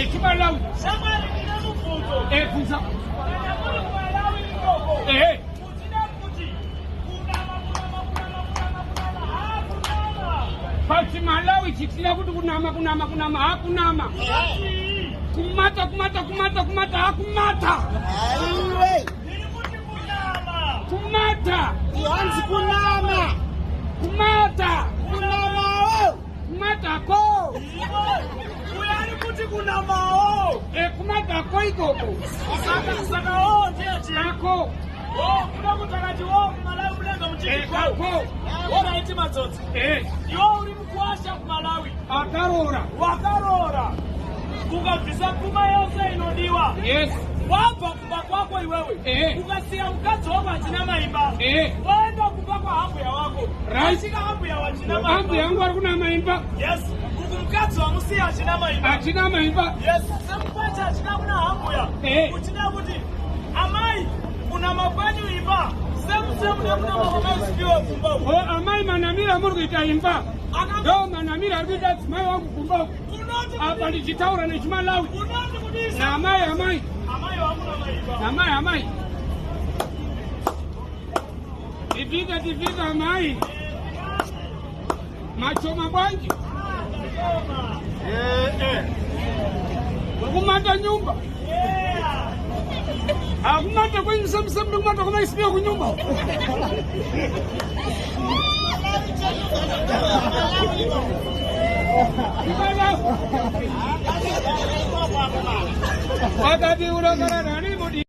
Chimalawi. Samari kinamufunzo. Funza. Malawi ngoko. Kutina kuti. Pati Malawi chitila kuti kunama. Hakunama. Kumata. Hakumata. Kumata. Ihanzi kunama. Kumata. Kunama. Kumata ko. Uyani kuti kunamao. Kumata ko ikoko. Saka ndiye Kako. kuna kutakati Malawi mulenga mchiko. Kako. Wona iti matsotsi. Iwo uri mkwasha ku Malawi. Akarora. Wakarora. Ukabvisa pfuma yose inodiwa. Yes. Wabva kumba kwako iwewe. Ukasiya mukadzi wako achina maimba. Waenda kumba kwa hambuya wako. Achika hambuya wachina maimba. Hambuya yangu ari kuna maimba. Yes. Mukadzi wamusiya achina maimba. Achina maimba. Yes. Semukwacha achina kuna hambuya. Uchida kuti amai kuna makwanyu imba. Semu nekuna makwamai sikiwe kumba. Amai manamira muri kuita imba. Ndo manamira ari kuita dzimai wangu kumba. Apa ndichitaura neChimalawi. Na amai. Amai wangu na maimba. Amai. Tivika amai. Machoma bwanji. Kumata nyumba. Akumata kwenye sembe kumata kuna isipia kunyumba. Wakati urakara nani mudi.